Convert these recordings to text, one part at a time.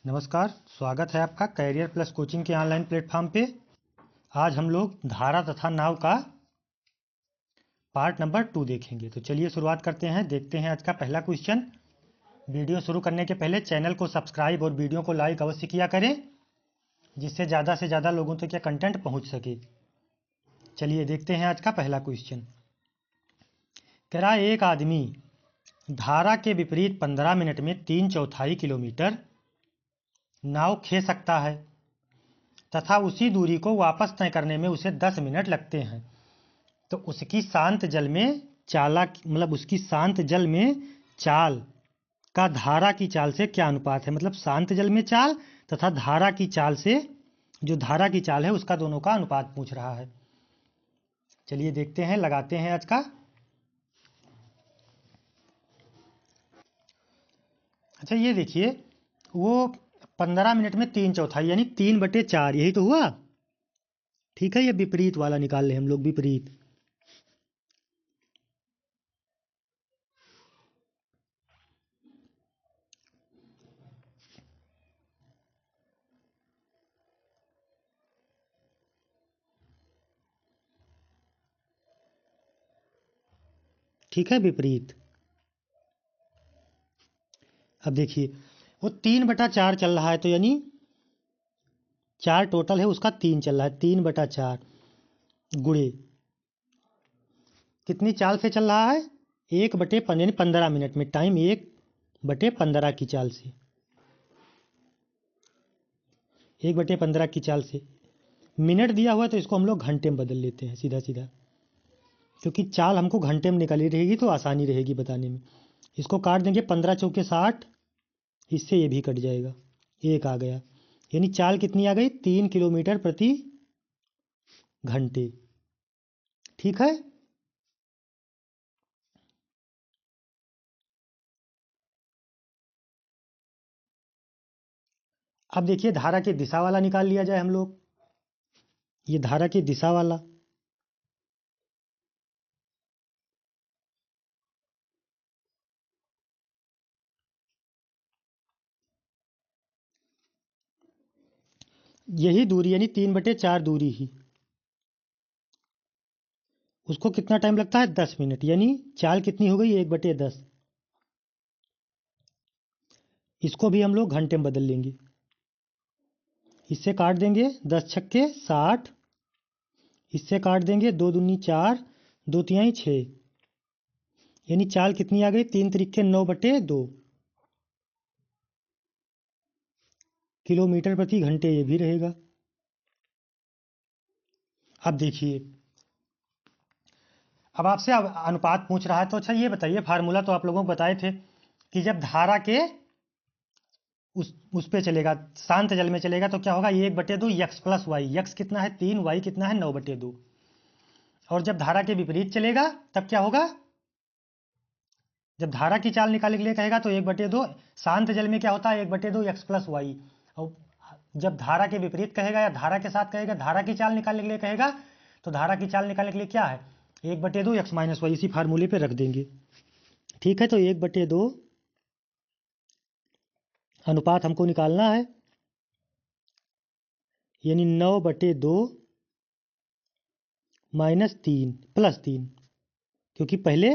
नमस्कार, स्वागत है आपका कैरियर प्लस कोचिंग के ऑनलाइन प्लेटफॉर्म पे। आज हम लोग धारा तथा नाव का पार्ट नंबर 2 देखेंगे। तो चलिए शुरुआत करते हैं। देखते हैं आज का पहला क्वेश्चन। वीडियो शुरू करने के पहले चैनल को सब्सक्राइब और वीडियो को लाइक अवश्य किया करें, जिससे ज़्यादा से ज़्यादा लोगों तक यह कंटेंट पहुँच सके। चलिए देखते हैं आज का पहला क्वेश्चन। कह रहा है, एक आदमी धारा के विपरीत 15 मिनट में 3/4 किलोमीटर नाव खींच सकता है तथा उसी दूरी को वापस तय करने में उसे 10 मिनट लगते हैं। तो उसकी शांत जल में उसकी शांत जल में चाल का धारा की चाल से क्या अनुपात है। मतलब शांत जल में चाल तथा धारा की चाल से, जो धारा की चाल है उसका दोनों का अनुपात पूछ रहा है। चलिए देखते हैं, लगाते हैं आज का। अच्छा, ये देखिए, वो 15 मिनट में 3/4 यानी 3/4, यही तो हुआ। ठीक है, ये विपरीत वाला निकाल ले हम लोग, विपरीत। ठीक है, विपरीत। अब देखिए, वो 3/4 चल रहा है, तो यानी 4 टोटल है, उसका 3 चल रहा है। 3/4 गुणे कितनी चाल से चल रहा है? 1/15 यानी 15 मिनट में। टाइम 1/15 की चाल से, 1/15 की चाल से। मिनट दिया हुआ है तो इसको हम लोग घंटे में बदल लेते हैं सीधा सीधा, क्योंकि चाल हमको घंटे में निकाली रहेगी तो आसानी रहेगी बताने में। इसको काट देंगे, 15 चौके 60, इससे ये भी कट जाएगा, 1 आ गया। यानी चाल कितनी आ गई? 3 किलोमीटर प्रति घंटे। ठीक है। अब देखिए, धारा की दिशा वाला निकाल लिया जाए हम लोग। ये धारा की दिशा वाला, यही दूरी यानी 3/4 दूरी ही, उसको कितना टाइम लगता है? 10 मिनट। यानी चाल कितनी हो गई? 1/10। इसको भी हम लोग घंटे में बदल लेंगे, इससे काट देंगे 10 छक्के 60, इससे काट देंगे 2 दूनी 4, 2 तिहाई 6। यानी चाल कितनी आ गई? 3 तरीके 9/2 किलोमीटर प्रति घंटे, ये भी रहेगा। अब देखिए, अब आपसे अनुपात पूछ रहा है, तो अच्छा ये बताइए, फार्मूला तो आप लोगों को बताए थे कि जब धारा के उस पे चलेगा, शांत जल में चलेगा, तो क्या होगा? 1/2 यक्स प्लस वाई। यक्स कितना है? 3, वाई कितना है? 9/2। और जब धारा के विपरीत चलेगा तब क्या होगा? जब धारा की चाल निकालने के लिए कहेगा तो 1/2, शांत जल में क्या होता है? 1/2 एक्स प्लस वाई। और जब धारा के विपरीत कहेगा या धारा के साथ कहेगा, धारा की चाल निकालने के लिए कहेगा, तो धारा की चाल निकालने के लिए क्या है? 1/2 एक्स माइनस वाई। इसी फार्मूले पे रख देंगे। ठीक है, तो 1/2 अनुपात हमको निकालना है, यानी 9/2 -3 +3, क्योंकि पहले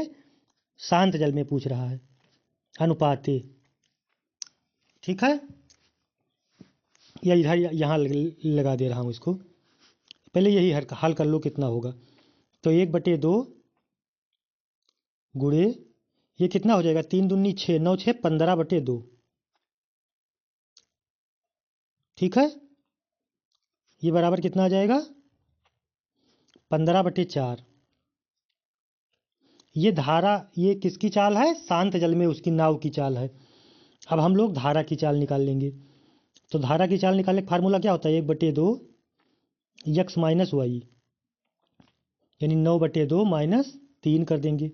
शांत जल में पूछ रहा है। अनुपात ए। ठीक है, या इधर यहाँ लगा दे रहा हूँ इसको। पहले यही हल कर लो कितना होगा। तो 1/2 गुणे, ये कितना हो जाएगा? 3 दूनी 6, 9 6 15/2। ठीक है, ये बराबर कितना आ जाएगा? 15/4। ये धारा, ये किसकी चाल है? शांत जल में उसकी नाव की चाल है। अब हम लोग धारा की चाल निकाल लेंगे। तो धारा की चाल निकालने का फार्मूला क्या होता है? 1/2 यक्स माइनस वाई, यानी 9/2 -3 कर देंगे।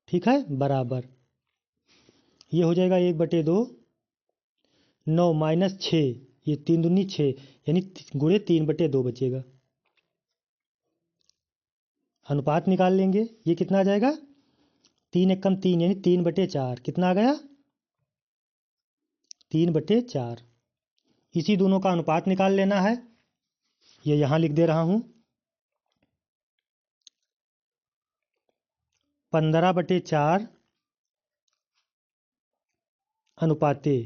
ठीक है, बराबर ये हो जाएगा 1/2 9 -6, ये 3 दूनी 6, यानी गुणे 3/2 बचेगा। अनुपात निकाल लेंगे, ये कितना आ जाएगा? 3 एकम 3, यानी 3/4। कितना आ गया? 3/4। इसी दोनों का अनुपात निकाल लेना है। ये यहाँ लिख दे रहा हूँ। 15/4 अनुपाते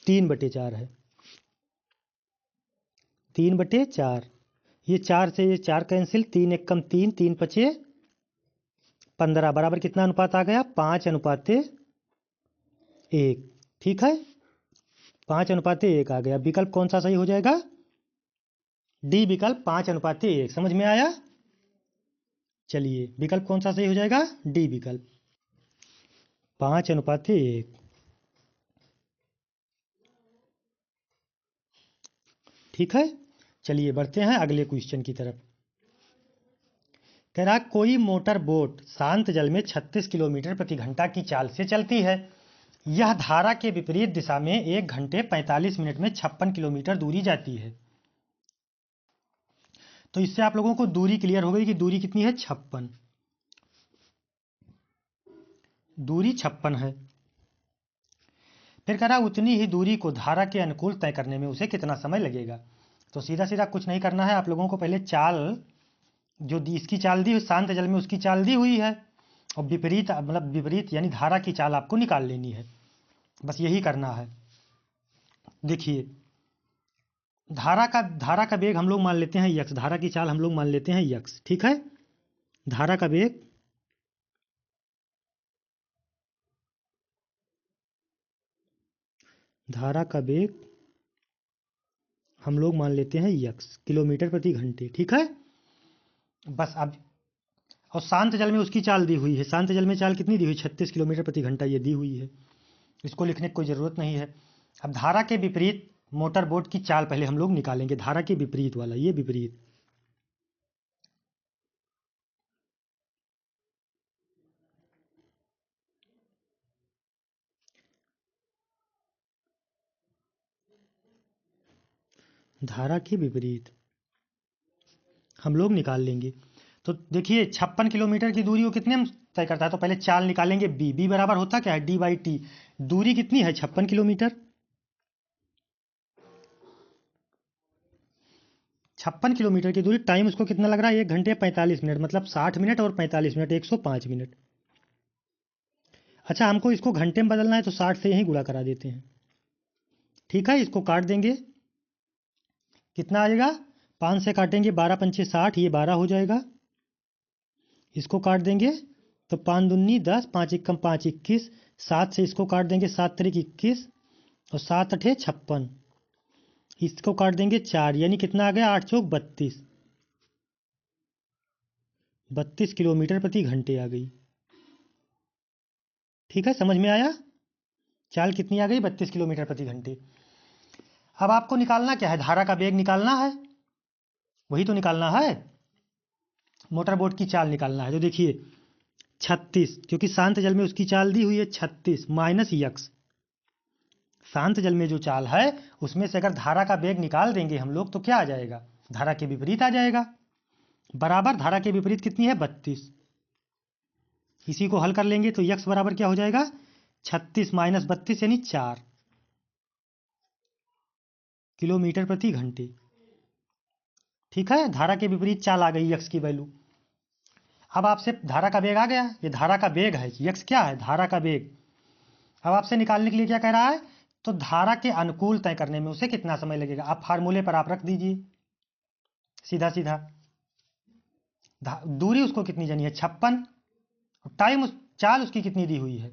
3/4 है। 3/4। ये 4 से ये 4 कैंसिल, 3 एक कम 3, 3 पचे 15 बराबर कितना अनुपात आ गया? 5/1। ठीक है, 5/1 आ गया। विकल्प कौन सा सही हो जाएगा? डी विकल्प 5/1। समझ में आया? चलिए, विकल्प कौन सा सही हो जाएगा? डी विकल्प 5/1। ठीक है, चलिए बढ़ते हैं अगले क्वेश्चन की तरफ। कह रहा कोई मोटर बोट शांत जल में 36 किलोमीटर प्रति घंटा की चाल से चलती है। यह धारा के विपरीत दिशा में 1 घंटे 45 मिनट में 56 किलोमीटर दूरी जाती है। तो इससे आप लोगों को दूरी क्लियर हो गई कि दूरी कितनी है? 56। दूरी 56 है। फिर कह रहा उतनी ही दूरी को धारा के अनुकूल तय करने में उसे कितना समय लगेगा। तो सीधा सीधा कुछ नहीं करना है, आप लोगों को पहले चाल जो इसकी चाल दी शांत जल में उसकी चाल दी हुई है, और विपरीत मतलब विपरीत यानी धारा की चाल आपको निकाल लेनी है। बस यही करना है। देखिए, धारा का वेग हम लोग मान लेते हैं यक्स, धारा की चाल हम लोग मान लेते हैं यक्स। ठीक है, धारा का वेग हम लोग मान लेते हैं यक्स, किलोमीटर प्रति घंटे। ठीक है, बस अब और शांत जल में उसकी चाल दी हुई है। शांत जल में चाल कितनी दी हुई? 36 किलोमीटर प्रति घंटा ये दी हुई है। इसको लिखने की कोई ज़रूरत नहीं है। अब धारा के विपरीत मोटर बोट की चाल पहले हम लोग निकालेंगे। धारा के विपरीत वाला, ये विपरीत, धारा के विपरीत हम लोग निकाल लेंगे। तो देखिए 56 किलोमीटर की दूरी वो कितने में तय करता है? तो पहले चाल निकालेंगे। बी बराबर होता क्या है? D/T। दूरी कितनी है? 56 किलोमीटर। 56 किलोमीटर की दूरी, टाइम उसको कितना लग रहा है? 1 घंटे 45 मिनट, मतलब 60 मिनट और 45 मिनट, 105 मिनट। अच्छा, हमको इसको घंटे में बदलना है तो 60 से यहीं गुणा करा देते हैं। ठीक है, इसको काट देंगे, कितना आएगा? 5 से काटेंगे, 12 पंचे 60, ये 12 हो जाएगा। इसको काट देंगे तो 5 दूनी 10, 5 एकम 5 21, 7 से इसको काट देंगे, 7 तरीक 21 और 7 अठे 56। इसको काट देंगे 4, यानी कितना आ गया? 8 चौक 32। 32 किलोमीटर प्रति घंटे आ गई। ठीक है, समझ में आया? चाल कितनी आ गई? 32 किलोमीटर प्रति घंटे। अब आपको निकालना क्या है? धारा का वेग निकालना है, वही तो निकालना है। मोटर बोट की चाल निकालना है। तो देखिए 36, क्योंकि शांत जल में उसकी चाल दी हुई है 36 माइनस यक्स। शांत जल में जो चाल है उसमें से अगर धारा का वेग निकाल देंगे हम लोग तो क्या आ जाएगा? धारा के विपरीत आ जाएगा। बराबर धारा के विपरीत कितनी है? 32। इसी को हल कर लेंगे तो यक्स बराबर क्या हो जाएगा? 36 माइनस 32 यानी 4 किलोमीटर प्रति घंटे। ठीक है, धारा के विपरीत चाल आ गई यक्स की वैल्यू। अब आपसे धारा का वेग आ गया, ये धारा का वेग है, यक्स क्या है? धारा का वेग। अब आपसे निकालने के लिए क्या कह रहा है? तो धारा के अनुकूल तय करने में उसे कितना समय लगेगा? आप फार्मूले पर आप रख दीजिए सीधा सीधा। दूरी उसको कितनी जानी है? 56। टाइम चाल उसकी कितनी दी हुई है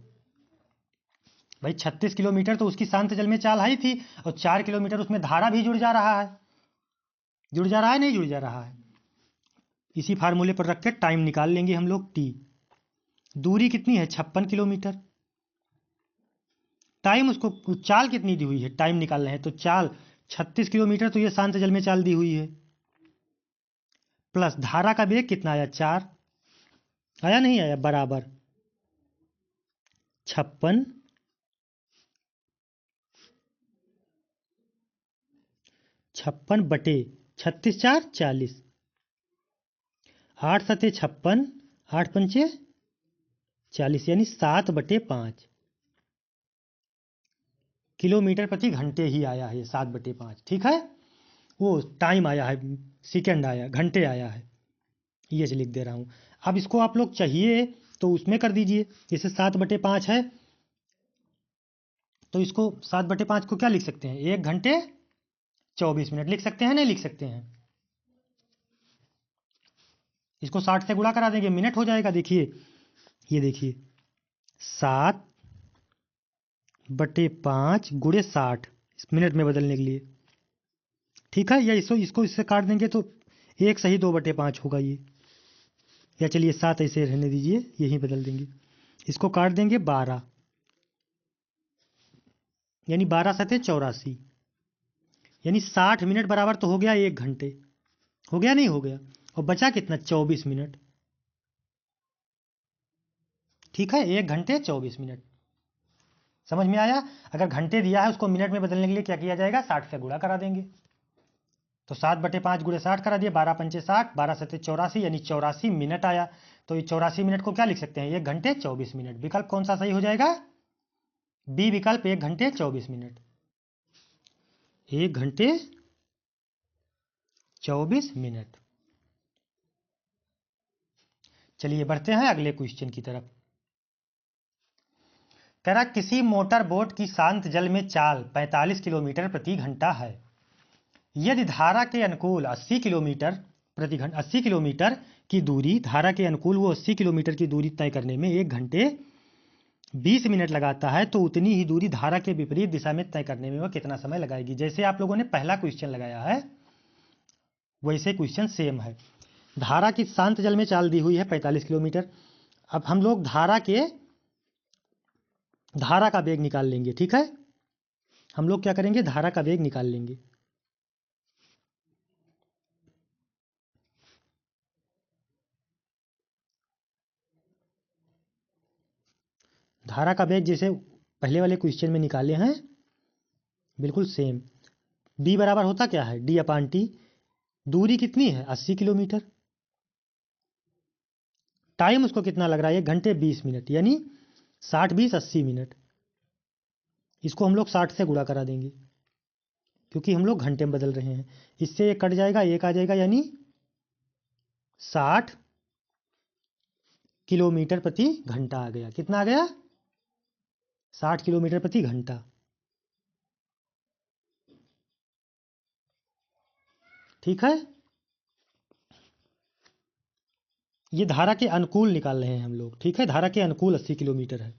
भाई? 36 किलोमीटर तो उसकी शांत जल में चाल आई थी, और 4 किलोमीटर उसमें धारा भी जुड़ जा रहा है। जुड़ जा रहा है, नहीं जुड़ जा रहा है? इसी फार्मूले पर रख के टाइम निकाल लेंगे हम लोग। टी, दूरी कितनी है? 56 किलोमीटर। टाइम उसको चाल कितनी दी हुई है? टाइम निकाल रहे हैं तो चाल 36 किलोमीटर, तो ये शांत जल में चाल दी हुई है, प्लस धारा का वेग कितना आया? 4 आया, नहीं आया? बराबर 56 बटे 36 4 40, 8 सते 56, 8 पंचे 40, यानी 7/5 किलोमीटर प्रति घंटे ही आया है, 7/5, ठीक है। वो टाइम आया है, सेकंड आया, घंटे आया है, ये लिख दे रहा हूँ। अब इसको आप लोग चाहिए तो उसमें कर दीजिए, जैसे 7/5 है तो इसको 7/5 को क्या लिख सकते हैं, 1 घंटे 24 मिनट लिख सकते हैं, नहीं लिख सकते हैं। इसको 60 से गुणा करा देंगे, मिनट हो जाएगा। देखिए, ये देखिए 7/5 गुणे 60 मिनट में बदलने के लिए, ठीक है। या इसको इससे काट देंगे तो 1 सही 2/5 होगा ये। या चलिए 7 ऐसे रहने दीजिए, यही बदल देंगे। इसको काट देंगे 12, यानी 12 सते 84, यानी 60 मिनट बराबर तो हो गया 1 घंटे, हो गया नहीं हो गया, और बचा कितना, 24 मिनट, ठीक है। 1 घंटे 24 मिनट, समझ में आया। अगर घंटे दिया है उसको मिनट में बदलने के लिए क्या किया जाएगा, 60 से गुणा करा देंगे। तो 7/5 गुणे 60 करा दिए, 12 पंचे 60, 12 सते 84, यानी 84 मिनट आया। तो ये 84 मिनट को क्या लिख सकते हैं, 1 घंटे 24 मिनट। विकल्प कौन सा सही हो जाएगा, बी विकल्प, 1 घंटे 24 मिनट, 1 घंटे 24 मिनट। चलिए बढ़ते हैं अगले क्वेश्चन की तरफ। कह रहा किसी मोटर बोट की शांत जल में चाल 45 किलोमीटर प्रति घंटा है। यदि धारा के अनुकूल 80 किलोमीटर प्रति घंटा 80 किलोमीटर की दूरी, धारा के अनुकूल वो 80 किलोमीटर की दूरी तय करने में 1 घंटे 20 मिनट लगाता है, तो उतनी ही दूरी धारा के विपरीत दिशा में तय करने में वह कितना समय लगाएगी। जैसे आप लोगों ने पहला क्वेश्चन लगाया है वैसे क्वेश्चन सेम है। धारा की शांत जल में चाल दी हुई है 45 किलोमीटर। अब हम लोग धारा का वेग निकाल लेंगे, ठीक है। हम लोग क्या करेंगे, धारा का वेग निकाल लेंगे। धारा का वेग जैसे पहले वाले क्वेश्चन में निकाले हैं, बिल्कुल सेम। बी बराबर होता क्या है, D/T। दूरी कितनी है, 80 किलोमीटर। टाइम उसको कितना लग रहा है, 1 घंटे 20 मिनट, यानी 60 20 80 मिनट। इसको हम लोग 60 से गुणा करा देंगे, क्योंकि हम लोग घंटे में बदल रहे हैं। इससे एक कट जाएगा, एक आ जाएगा, यानी 60 किलोमीटर प्रति घंटा आ गया। कितना आ गया, 60 किलोमीटर प्रति घंटा, ठीक है। ये धारा के अनुकूल निकाल रहे हैं हम लोग, ठीक है। धारा के अनुकूल 80 किलोमीटर है।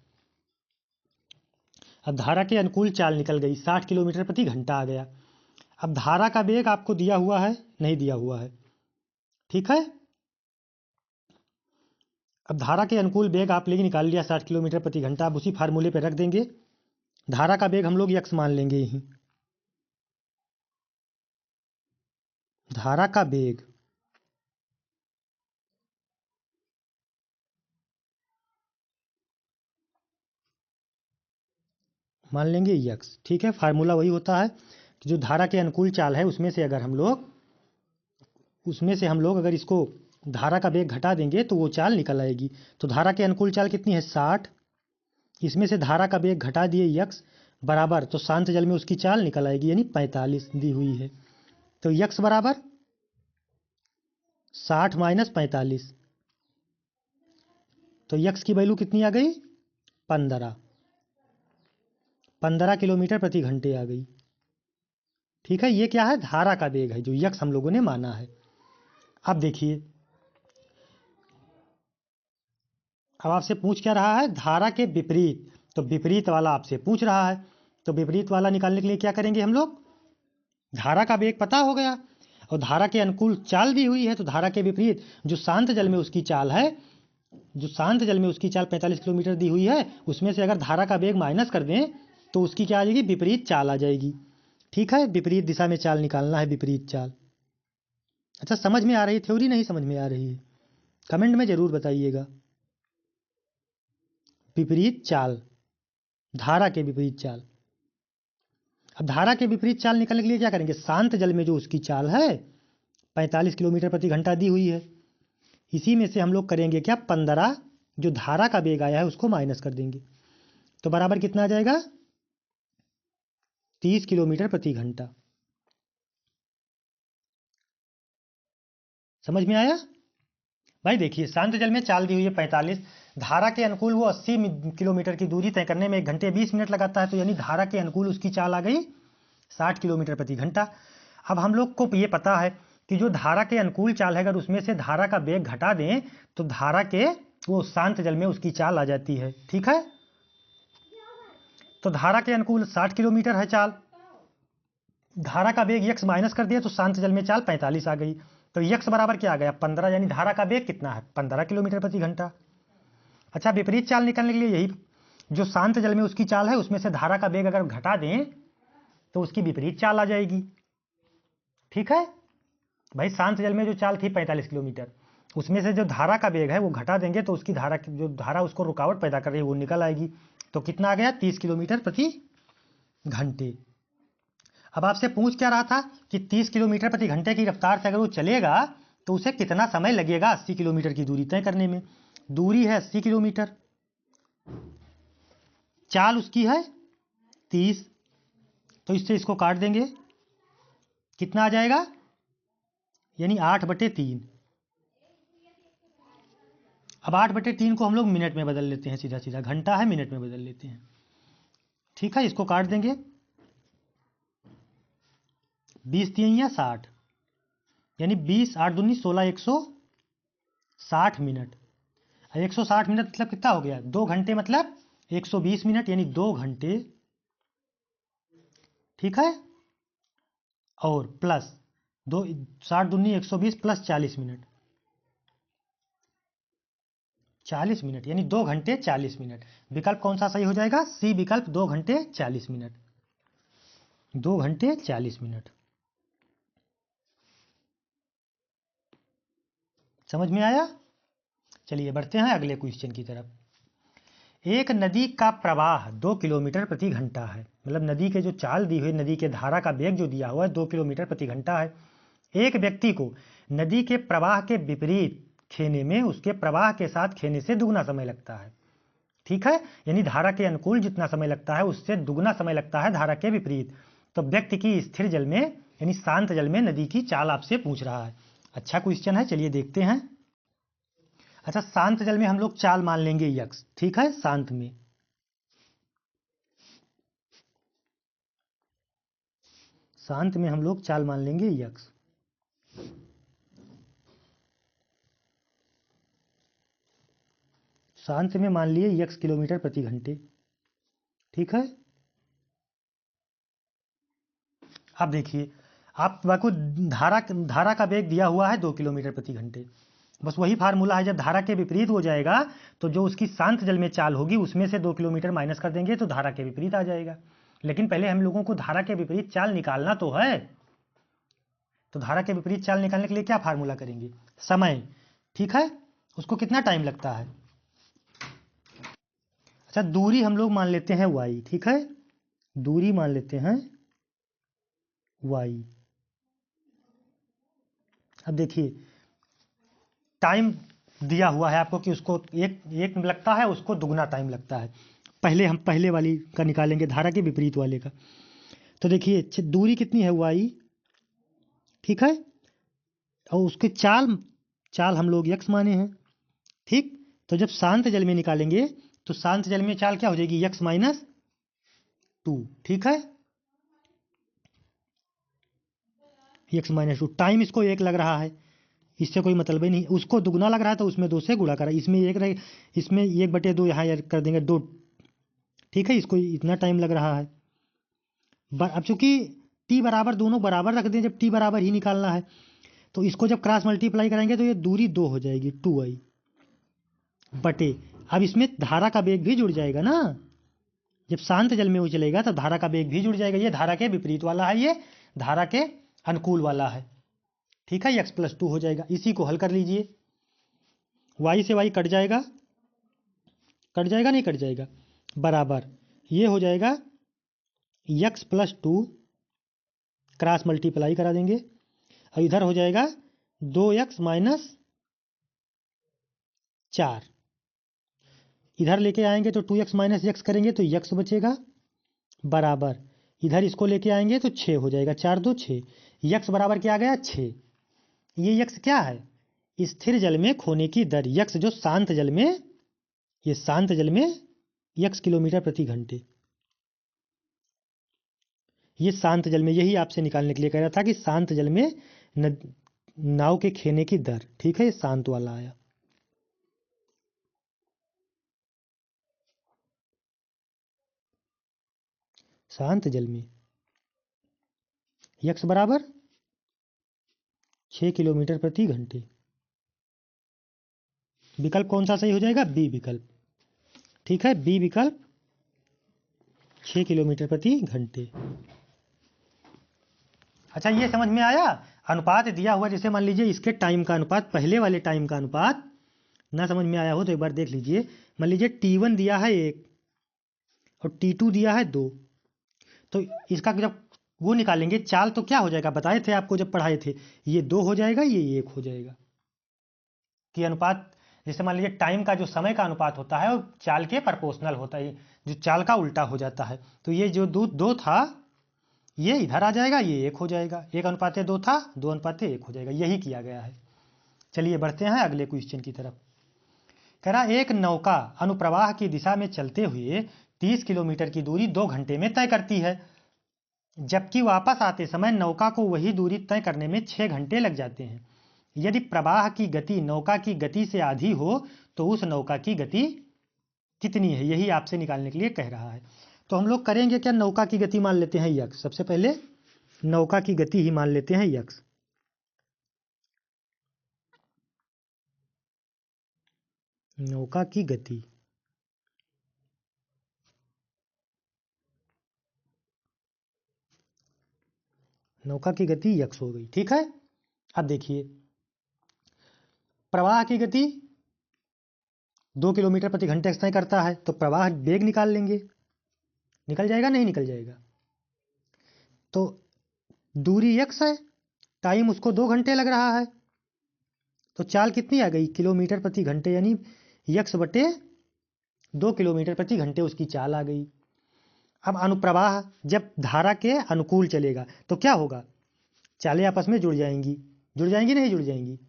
अब धारा के अनुकूल चाल निकल गई, 60 किलोमीटर प्रति घंटा आ गया। अब धारा का वेग आपको दिया हुआ है, नहीं दिया हुआ है, ठीक है। अब धारा के अनुकूल वेग आप लेके निकाल लिया 60 किलोमीटर प्रति घंटा। अब उसी फार्मूले पे रख देंगे। धारा का वेग हम लोग यक्स मान लेंगे यहीं। धारा का वेग मान लेंगे यक्स, ठीक है। फार्मूला वही होता है कि जो धारा के अनुकूल चाल है उसमें से हम लोग अगर इसको धारा का वेग घटा देंगे तो वो चाल निकल आएगी। तो धारा के अनुकूल चाल कितनी है, 60। इसमें से धारा का वेग घटा दिए यक्स बराबर, तो शांत जल में उसकी चाल निकल आएगी, यानी 45 दी हुई है। तो यक्स बराबर 60 माइनस 45, तो यक्स की वैल्यू कितनी आ गई, 15 किलोमीटर प्रति घंटे आ गई, ठीक है। ये क्या है, धारा का वेग है जो यक्स हम लोगों ने माना है। अब देखिए, अब आपसे पूछ क्या रहा है, धारा के विपरीत, तो विपरीत वाला आपसे पूछ रहा है। तो विपरीत वाला निकालने के लिए क्या करेंगे हम लोग, धारा का वेग पता हो गया और धारा के अनुकूल चाल दी हुई है, तो धारा के विपरीत जो शांत जल में उसकी चाल है, जो शांत जल में उसकी चाल 45 किलोमीटर दी हुई है, उसमें से अगर धारा का वेग माइनस कर दें तो उसकी क्या आ जाएगी, विपरीत चाल आ जाएगी, ठीक है। विपरीत दिशा में चाल निकालना है, विपरीत चाल। अच्छा, समझ में आ रही, थ्योरी नहीं समझ में आ रही है, कमेंट में जरूर बताइएगा। विपरीत चाल, धारा के विपरीत चाल। अब धारा के विपरीत चाल निकालने के लिए क्या करेंगे, शांत जल में जो उसकी चाल है 45 किलोमीटर प्रति घंटा दी हुई है, इसी में से हम लोग करेंगे क्या, 15 जो धारा का वेग आया है उसको माइनस कर देंगे, तो बराबर कितना आ जाएगा, 30 किलोमीटर प्रति घंटा। समझ में आया भाई? देखिए शांत जल में चाल दी हुई है 45, धारा के अनुकूल वो 80 किलोमीटर की दूरी तय करने में 1 घंटे 20 मिनट लगाता है, तो यानी धारा के अनुकूल उसकी चाल आ गई 60 किलोमीटर प्रति घंटा। अब हम लोग को ये पता है कि जो धारा के अनुकूल चाल है, अगर उसमें से धारा का वेग घटा दें तो धारा के वो शांत जल में उसकी चाल आ जाती है। ठीक है, तो धारा के अनुकूल 60 किलोमीटर है चाल, धारा का वेग यक्स माइनस कर दिया तो शांत जल में चाल 45 आ गई। तो यक्स बराबर क्या आ गया? 15, यानी धारा का वेग कितना है? 15 किलोमीटर प्रति घंटा। अच्छा, विपरीत चाल निकालने के लिए यही, जो शांत जल में उसकी चाल है उसमें से धारा का वेग अगर घटा दें तो उसकी विपरीत चाल आ जाएगी। ठीक है भाई, शांत जल में जो चाल थी 45 किलोमीटर, उसमें से जो धारा का वेग है वो घटा देंगे तो उसकी धारा, जो धारा उसको रुकावट पैदा कर रही है वो निकल आएगी। तो कितना आ गया? 30 किलोमीटर प्रति घंटे। अब आपसे पूछ क्या रहा था कि 30 किलोमीटर प्रति घंटे की रफ्तार से अगर वो चलेगा तो उसे कितना समय लगेगा 80 किलोमीटर की दूरी तय करने में। दूरी है 80 किलोमीटर, चाल उसकी है 30, तो इससे इसको काट देंगे, कितना आ जाएगा? यानी 8/3। अब 8/3 को हम लोग मिनट में बदल लेते हैं, सीधा सीधा घंटा है मिनट में बदल लेते हैं। ठीक है, इसको काट देंगे, 20 तिया 60, यानी 20 8 दूनी 16, 160 मिनट। 160 मिनट मतलब कितना हो गया? 2 घंटे मतलब 120 मिनट, यानी 2 घंटे। ठीक है, और प्लस 2, 60 दूनी 120 प्लस 40 मिनट, 40 मिनट, यानी 2 घंटे 40 मिनट। विकल्प कौन सा सही हो जाएगा? सी विकल्प, 2 घंटे 40 मिनट। 2 घंटे 40 मिनट। समझ में आया? चलिए बढ़ते हैं अगले क्वेश्चन की तरफ। एक नदी का प्रवाह 2 किलोमीटर प्रति घंटा है, मतलब नदी के जो चाल दी हुई, नदी के धारा का वेग जो दिया हुआ है 2 किलोमीटर प्रति घंटा है। एक व्यक्ति को नदी के प्रवाह के विपरीत खेने में उसके प्रवाह के साथ खेने से दुगना समय लगता है। ठीक है, यानी धारा के अनुकूल जितना समय लगता है उससे दुगना समय लगता है धारा के विपरीत। तो व्यक्ति की स्थिर जल में यानी शांत जल में नदी की चाल आपसे पूछ रहा है। अच्छा क्वेश्चन है, चलिए देखते हैं। अच्छा, शांत जल में हम लोग चाल मान लेंगे यक्स। ठीक है, शांत में हम लोग चाल मान लेंगे यक्स। शांत में मान लिए यक्स किलोमीटर प्रति घंटे। ठीक है, अब देखिए आपको धारा का वेग दिया हुआ है 2 किलोमीटर प्रति घंटे। बस वही फार्मूला है, जब धारा के विपरीत हो जाएगा तो जो उसकी शांत जल में चाल होगी उसमें से 2 किलोमीटर माइनस कर देंगे तो धारा के विपरीत आ जाएगा। लेकिन पहले हम लोगों को धारा के विपरीत चाल निकालना तो है, तो धारा के विपरीत चाल निकालने के लिए क्या फार्मूला करेंगे? समय। ठीक है, उसको कितना टाइम लगता है? अच्छा, दूरी हम लोग मान लेते हैं y। ठीक है, दूरी मान लेते हैं y। अब देखिए टाइम दिया हुआ है आपको कि उसको एक लगता है, उसको दुगना टाइम लगता है। पहले हम पहले वाली का निकालेंगे, धारा के विपरीत वाले का। तो देखिए दूरी कितनी है y। ठीक है, और उसके चाल हम लोग x माने हैं। ठीक, तो जब शांत जल में निकालेंगे तो शांत जल में चाल क्या हो जाएगी? x minus 2। ठीक है, x माइनस 2। टाइम इसको 1 लग रहा है, इससे कोई मतलब ही नहीं। उसको दुगना लग रहा है तो उसमें 2 से गुणा करा, इसमें 1 रहे, इसमें 1/2 यहाँ कर देंगे 2। ठीक है, इसको इतना टाइम लग रहा है। अब चूंकि t बराबर दोनों बराबर रख दें, जब t बराबर ही निकालना है तो इसको जब क्रॉस मल्टीप्लाई करेंगे तो ये दूरी 2 हो जाएगी, 2i बटे। अब इसमें धारा का वेग भी जुड़ जाएगा ना, जब शांत जल में वो चलेगा तो धारा का वेग भी जुड़ जाएगा। ये धारा के विपरीत वाला है, ये धारा के अनुकूल वाला है। ठीक है, x+2 हो जाएगा। इसी को हल कर लीजिए, y से y कट जाएगा, नहीं कट जाएगा, बराबर ये हो जाएगा x+2, क्रॉस मल्टीप्लाई करा देंगे और इधर हो जाएगा 2x माइनस 4। इधर लेके आएंगे तो 2x माइनस x करेंगे तो x बचेगा, बराबर इधर इसको लेके आएंगे तो 6 हो जाएगा, 4 2 6। यक्स बराबर क्या आ गया 6। ये यक्स क्या है, स्थिर जल में खोने की दर। यक्स जो शांत जल में, ये शांत जल में यक्स किलोमीटर प्रति घंटे। ये शांत जल में, यही आपसे निकालने के लिए कह रहा था कि शांत जल में नाव के खेने की दर। ठीक है, ये शांत वाला आया। शांत जल में यक्स बराबर 6 किलोमीटर प्रति घंटे। विकल्प कौन सा सही हो जाएगा, बी विकल्प। ठीक है, बी विकल्प 6 किलोमीटर प्रति घंटे। अच्छा, ये समझ में आया। अनुपात दिया हुआ, जैसे मान लीजिए इसके टाइम का अनुपात, पहले वाले टाइम का अनुपात ना समझ में आया हो तो एक बार देख लीजिए। मान लीजिए T1 दिया है 1 और T2 दिया है 2। तो इसका जब वो निकालेंगे चाल तो क्या हो जाएगा, बताए थे आपको जब पढ़ाए थे, ये 2 हो जाएगा, ये 1 हो जाएगा। कि अनुपात, जैसे मान लीजिए टाइम का जो समय का अनुपात होता है वो चाल के प्रोपोर्शनल होता है, जो चाल का उल्टा हो जाता है। तो ये जो 2 था ये इधर आ जाएगा, ये 1 हो जाएगा। 1:2 था, 2:1 हो जाएगा। यही किया गया है। चलिए बढ़ते हैं अगले क्वेश्चन की तरफ। कह रहा एक नौका अनुप्रवाह की दिशा में चलते हुए 30 किलोमीटर की दूरी 2 घंटे में तय करती है, जबकि वापस आते समय नौका को वही दूरी तय करने में 6 घंटे लग जाते हैं। यदि प्रवाह की गति नौका की गति से आधी हो तो उस नौका की गति कितनी है, यही आपसे निकालने के लिए कह रहा है। तो हम लोग करेंगे क्या, नौका की गति मान लेते हैं यक्स। सबसे पहले नौका की गति ही मान लेते हैं यक्स। नौका की गति, नौका की गति यक्स हो गई। ठीक है, अब देखिए प्रवाह की गति 2 किलोमीटर प्रति घंटे तय करता है, तो प्रवाह वेग निकाल लेंगे। निकल जाएगा, नहीं निकल जाएगा। तो दूरी यक्स है, टाइम उसको 2 घंटे लग रहा है, तो चाल कितनी आ गई, किलोमीटर प्रति घंटे, यानी यक्स बटे 2 किलोमीटर प्रति घंटे उसकी चाल आ गई। अब अनुप्रवाह जब धारा के अनुकूल चलेगा तो क्या होगा, चालें आपस में जुड़ जाएंगी। जुड़ जाएंगी, नहीं जुड़ जाएंगी।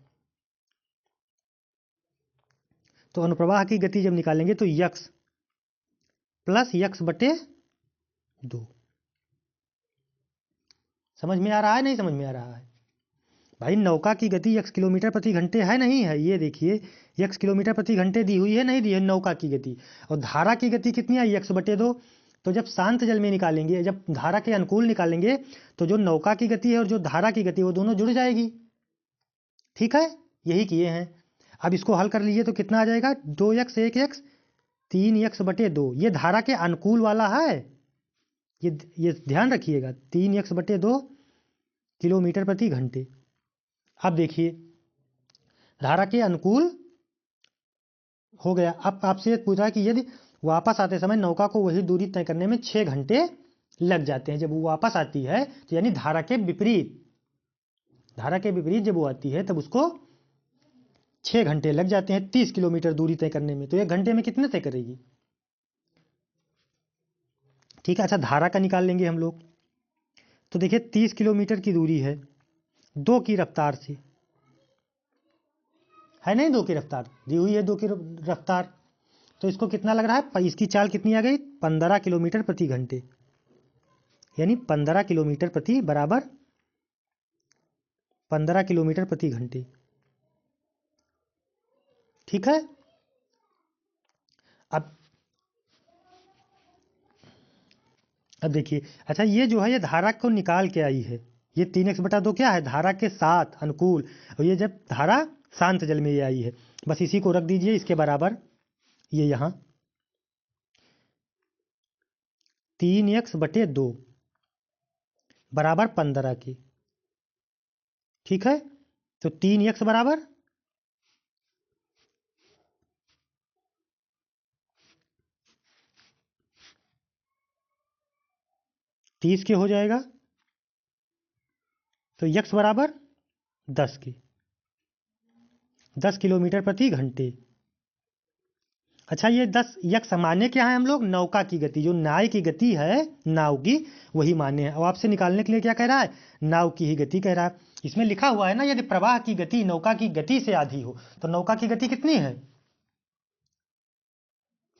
तो अनुप्रवाह की गति जब निकालेंगे तो यक्स प्लस यक्स बटे 2। समझ में आ रहा है, नहीं समझ में आ रहा है भाई। नौका की गति यक्स किलोमीटर प्रति घंटे है, नहीं है, ये देखिए यक्स किलोमीटर प्रति घंटे दी हुई है, नहीं दी है नौका की गति। और धारा की गति कितनी है, यक्स बटे 2। तो जब शांत जल में निकालेंगे, जब धारा के अनुकूल निकालेंगे, तो जो नौका की गति है और जो धारा की गति वो दोनों जुड़ जाएगी। ठीक है, यही किए हैं। अब इसको हल कर लीजिए तो कितना आ जाएगा, 2x 1x 3x बटे 2। ये धारा के अनुकूल वाला है, ये ध्यान रखिएगा, 3x बटे 2 किलोमीटर प्रति घंटे। अब देखिए धारा के अनुकूल हो गया। अब आपसे पूछ रहा है कि यदि वापस आते समय नौका को वही दूरी तय करने में 6 घंटे लग जाते हैं। जब वो वापस आती है तो यानी धारा के विपरीत, धारा के विपरीत जब वो आती है तब उसको 6 घंटे लग जाते हैं 30 किलोमीटर दूरी तय करने में। तो 1 घंटे में कितने तय करेगी। ठीक है, अच्छा धारा का निकाल लेंगे हम लोग। तो देखिए 30 किलोमीटर की दूरी है 2 की रफ्तार से, है नहीं, 2 की रफ्तार दी हुई है, 2 की रफ्तार। तो इसको कितना लग रहा है, इसकी चाल कितनी आ गई, 15 किलोमीटर प्रति घंटे, यानी 15 किलोमीटर प्रति बराबर 15 किलोमीटर प्रति घंटे। ठीक है, अब देखिए, अच्छा ये जो है ये धारा को निकाल के आई है। ये 3x बटा 2 क्या है, धारा के साथ अनुकूल, और ये जब धारा शांत जल में ये आई है, बस इसी को रख दीजिए इसके बराबर। ये यहाँ 3x बटे 2 बराबर 15 के। ठीक है, तो 3x बराबर 30 के हो जाएगा, तो x बराबर 10 के, 10 किलोमीटर प्रति घंटे। अच्छा, ये 10 यक्स माने क्या है हम लोग? नौका की गति, जो नाव की गति है नाव की, वही माने हैं। और आपसे निकालने के लिए क्या कह रहा है? नाव की ही गति कह रहा है। इसमें लिखा हुआ है ना, यदि प्रवाह की गति नौका की गति से आधी हो, तो नौका की गति कितनी है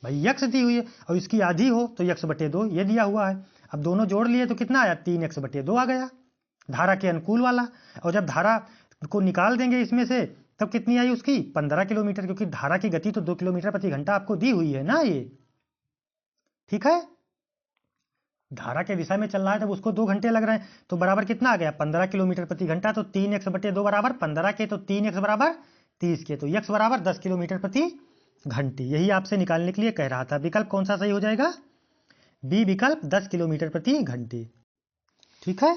भाई? यक्स दी हुई है, और इसकी आधी हो तो यक्स बटे 2 ये दिया हुआ है। अब दोनों जोड़ लिए तो कितना आया? 3x बटे 2 आ गया, धारा के अनुकूल वाला। और जब धारा को निकाल देंगे इसमें से, तब कितनी आई उसकी? 15 किलोमीटर, क्योंकि धारा की गति तो 2 किलोमीटर प्रति घंटा आपको दी हुई है ना ये। ठीक है, धारा के दिशा में चल रहा है तब उसको 2 घंटे लग रहे हैं, तो बराबर कितना आ गया? 15 किलोमीटर प्रति घंटा। तो 3x बटे 2 बराबर 15 के, तो 3x बराबर 30 के, तो x बराबर 10 किलोमीटर प्रति घंटे। यही आपसे निकालने के लिए कह रहा था। विकल्प कौन सा सही हो जाएगा? बी विकल्प, 10 किलोमीटर प्रति घंटे। ठीक है,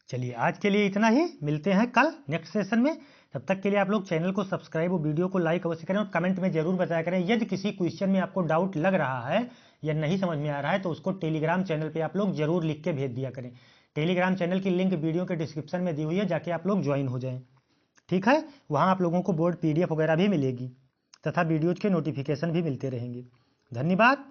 चलिए आज के लिए इतना ही। मिलते हैं कल नेक्स्ट सेशन में। तब तक के लिए आप लोग चैनल को सब्सक्राइब और वीडियो को लाइक अवश्य करें, और कमेंट में जरूर बताया करें यदि किसी क्वेश्चन में आपको डाउट लग रहा है या नहीं समझ में आ रहा है, तो उसको टेलीग्राम चैनल पे आप लोग जरूर लिख के भेज दिया करें। टेलीग्राम चैनल की लिंक वीडियो के डिस्क्रिप्शन में दी हुई है, जाके आप लोग ज्वाइन हो जाएं। ठीक है, वहाँ आप लोगों को बोर्ड PDF वगैरह भी मिलेगी, तथा वीडियोज के नोटिफिकेशन भी मिलते रहेंगे। धन्यवाद।